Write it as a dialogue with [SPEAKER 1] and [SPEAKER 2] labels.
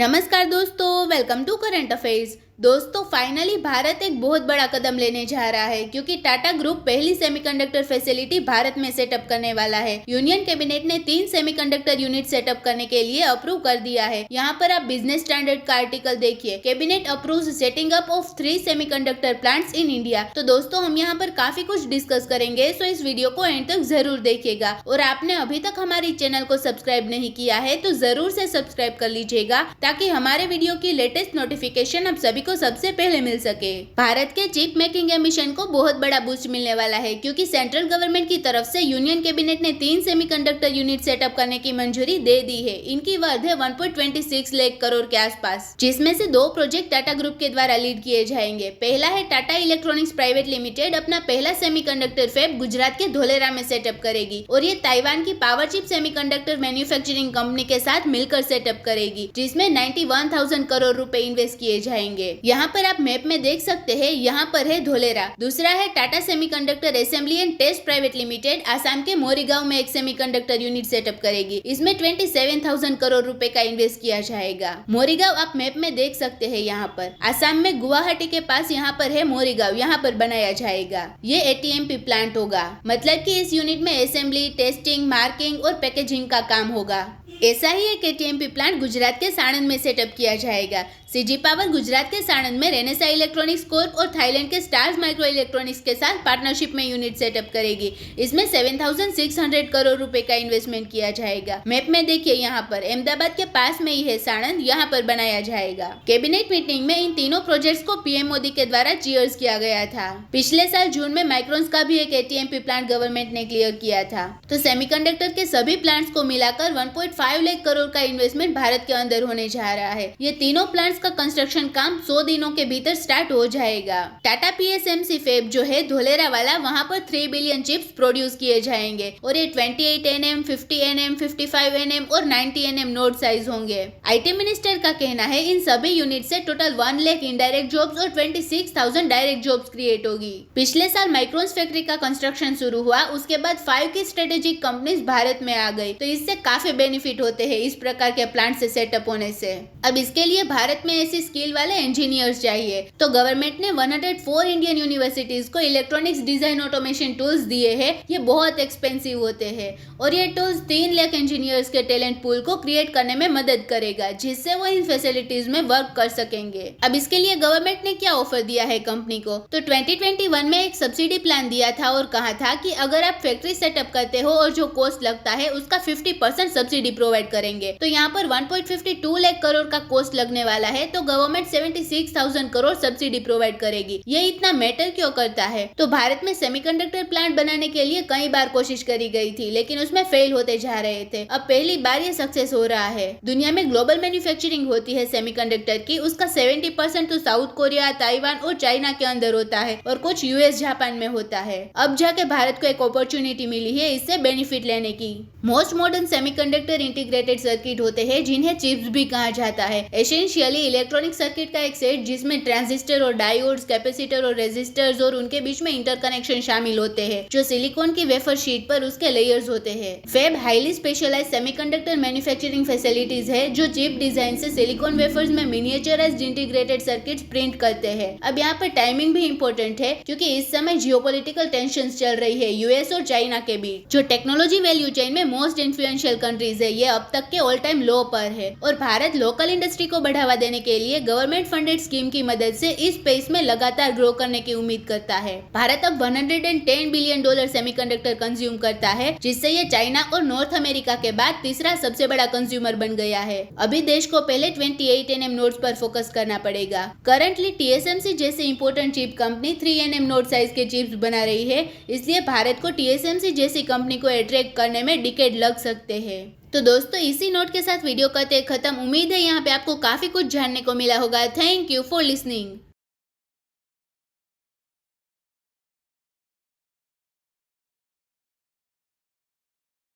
[SPEAKER 1] नमस्कार दोस्तों, welcome to current affairs. दोस्तों फाइनली भारत एक बहुत बड़ा कदम लेने जा रहा है क्योंकि टाटा ग्रुप पहली सेमीकंडक्टर फैसिलिटी भारत में सेटअप करने वाला है। यूनियन कैबिनेट ने 3 सेमीकंडक्टर यूनिट सेटअप करने के लिए अप्रूव कर दिया है। यहाँ पर आप बिजनेस स्टैंडर्ड का आर्टिकल देखिए, cabinet approves setting up of 3 semiconductor plants in India. तो दोस्तों हम यहाँ पर काफी कुछ डिस्कस करेंगे, सो इस वीडियो को एंड तक जरूर देखिएगा। और आपने अभी तक हमारी चैनल को सब्सक्राइब नहीं किया है तो जरूर से सब्सक्राइब कर लीजिएगा ताकि हमारे वीडियो की लेटेस्ट नोटिफिकेशन आप सभी को सबसे पहले मिल सके। भारत के चिप मेकिंग मिशन को बहुत बड़ा बूस्ट मिलने वाला है क्योंकि सेंट्रल गवर्नमेंट की तरफ से यूनियन कैबिनेट ने 3 सेमीकंडक्टर यूनिट सेटअप करने की मंजूरी दे दी है। इनकी वर्थ है 1.26 लाख करोड़ के आसपास, जिसमें से 2 प्रोजेक्ट टाटा ग्रुप के द्वारा लीड किए जाएंगे। पहला है टाटा इलेक्ट्रॉनिक्स प्राइवेट लिमिटेड अपना पहला सेमीकंडक्टर फैब गुजरात के धोलेरा में सेटअप करेगी और ये ताइवान की power chip semiconductor manufacturing company के साथ मिलकर सेटअप करेगी, जिसमें 91,000 करोड़ रुपए इन्वेस्ट किए जाएंगे। यहाँ पर आप मैप में देख सकते हैं, यहाँ पर है धोलेरा। दूसरा है Tata semiconductor assembly and test private limited Assam के मोरीगांव में एक सेमीकंडक्टर यूनिट सेटअप करेगी। इसमें 27,000 करोड़ रुपए का इन्वेस्ट किया जाएगा। मोरीगांव आप मैप में देख सकते हैं, यहाँ पर आसाम में गुवाहाटी के पास यहाँ पर है मोरीगांव, यहाँ पर बनाया जाएगा। ये ATMP प्लांट होगा, मतलब कि इस यूनिट में असेंबली, टेस्टिंग, मार्किंग और पैकेजिंग का काम होगा। ऐसा ही एक ATMP प्लांट गुजरात के साणंद में सेटअप किया जाएगा। CG पावर गुजरात के साणंद में रेनेसा इलेक्ट्रॉनिक्स कॉर्प और थाईलैंड के स्टार्स माइक्रो इलेक्ट्रॉनिक्स के साथ पार्टनरशिप में यूनिट सेटअप करेगी। इसमें 7,600 करोड़ रुपए का इन्वेस्टमेंट किया जाएगा। मैप में देखिए, यहाँ पर अहमदाबाद के पास में ही है साणंद, यहाँ पर बनाया जाएगा। कैबिनेट मीटिंग में इन तीनों प्रोजेक्ट्स को PM मोदी के द्वारा चीयर्स किया गया था। पिछले साल जून में माइक्रोन्स का भी एक ATMP प्लांट गवर्नमेंट ने क्लियर किया था। तो सेमीकंडक्टर के सभी प्लांट्स को मिलाकर 1.5 लाख करोड़ का इन्वेस्टमेंट भारत के अंदर होने जा रहा है। ये तीनों प्लांट्स का कंस्ट्रक्शन काम 100 दिनों के भीतर स्टार्ट हो जाएगा। टाटा PSMC फैब जो है धोलेरा वाला, वहाँ पर 3 बिलियन चिप्स प्रोड्यूस किए जाएंगे और ये 28 nm, 50 nm, 55 nm और 90 nm नोड साइज होंगे। IT मिनिस्टर का कहना है इन सभी यूनिट से टोटल 1 लाख इनडायरेक्ट जॉब्स और 26,000 डायरेक्ट जॉब्स क्रिएट होगी। पिछले साल माइक्रोन्स फैक्ट्री का कंस्ट्रक्शन शुरू हुआ, उसके बाद 5 की स्ट्रेटेजिक कंपनीज भारत में आ गई, तो इससे काफी बेनिफिट होते हैं इस प्रकार के प्लांट से सेटअप होने से। अब इसके लिए भारत में ऐसी स्किल वाले इंजीनियर्स चाहिए, तो गवर्नमेंट ने 104 इंडियन यूनिवर्सिटीज को इलेक्ट्रॉनिक्स डिजाइन ऑटोमेशन टूल्स दिए हैं। ये बहुत एक्सपेंसिव होते हैं और ये टूल्स 3 लाख इंजीनियर्स के टैलेंट पूल को क्रिएट करने में मदद करेगा, जिससे वो इन फैसिलिटीज में वर्क कर सकेंगे। अब इसके लिए गवर्नमेंट ने क्या ऑफर दिया है कंपनी को, तो 2021 में एक सब्सिडी प्लान दिया था और कहा था कि अगर आप फैक्ट्री सेटअप करते हो और जो कॉस्ट लगता है उसका 50% सब्सिडी प्रोवाइड करेंगे। तो यहाँ पर 1.52 लाख करोड़ का कॉस्ट लगने वाला है, तो गवर्नमेंट 76,000 करोड़ सब्सिडी प्रोवाइड करेगी। ये इतना मैटर क्यों करता है, तो भारत में सेमीकंडक्टर प्लांट बनाने के लिए कई बार कोशिश करी गई थी, लेकिन उसमें फेल होते जा रहे थे। अब पहली बार ये सक्सेस हो रहा है। दुनिया में ग्लोबल मैन्युफैक्चरिंग होती है सेमीकंडक्टर की, उसका 70% तो साउथ कोरिया, ताइवान और चाइना के अंदर होता है और कुछ US, जापान में होता है। अब जाके भारत को एक अपॉर्चुनिटी मिली है इससे बेनिफिट लेने की। Most modern semiconductor integrated circuit होते हैं, जिन्हें चिप्स भी कहा जाता है। एसेंशियली इलेक्ट्रॉनिक सर्किट का एक सेट जिसमें ट्रांजिस्टर और डायोड्स, कैपेसिटर और रेजिस्टर्स और उनके बीच में इंटरकनेक्शन शामिल होते हैं, जो सिलिकॉन की वेफर शीट पर उसके लेयर्स होते हैं। Fab highly specialised semiconductor manufacturing facilities है जो चिप डिजाइन से सिलिकॉन वेफर्स में मिनिएचराइज्ड इंटीग्रेटेड सर्किट्स प्रिंट करते हैं। अब यहाँ पर टाइमिंग भी इंपॉर्टेंट है क्योंकि इस समय जियोपॉलिटिकल टेंशंस चल रही है US और चाइना के बीच। जो टेक्नोलॉजी वैल्यू चेन में मोस्ट इन्फ्लुएंशियल कंट्रीज है, ये अब तक के ऑल टाइम लो पर है और भारत लोकल इंडस्ट्री को बढ़ावा देने के लिए गवर्नमेंट फंडेड स्कीम की मदद से इस स्पेस में लगातार ग्रो करने की उम्मीद करता है। भारत अब $110 बिलियन सेमीकंडक्टर कंज्यूम करता है, जिससे ये चाइना और नॉर्थ अमेरिका के बाद तीसरा सबसे बड़ा कंज्यूमर बन गया है। अभी देश को पहले 28 nm नोड्स पर फोकस करना पड़ेगा। करंटली TSMC जैसी important chip company 3 nm node size के चिप्स बना रही है, इसलिए भारत को TSMC जैसी कंपनी को अट्रैक्ट करने में डिकेड लग सकते हैं। तो दोस्तों इसी नोट के साथ वीडियो करते खत्म। उम्मीद है यहाँ पे आपको काफी कुछ जानने को मिला होगा। Thank you for listening.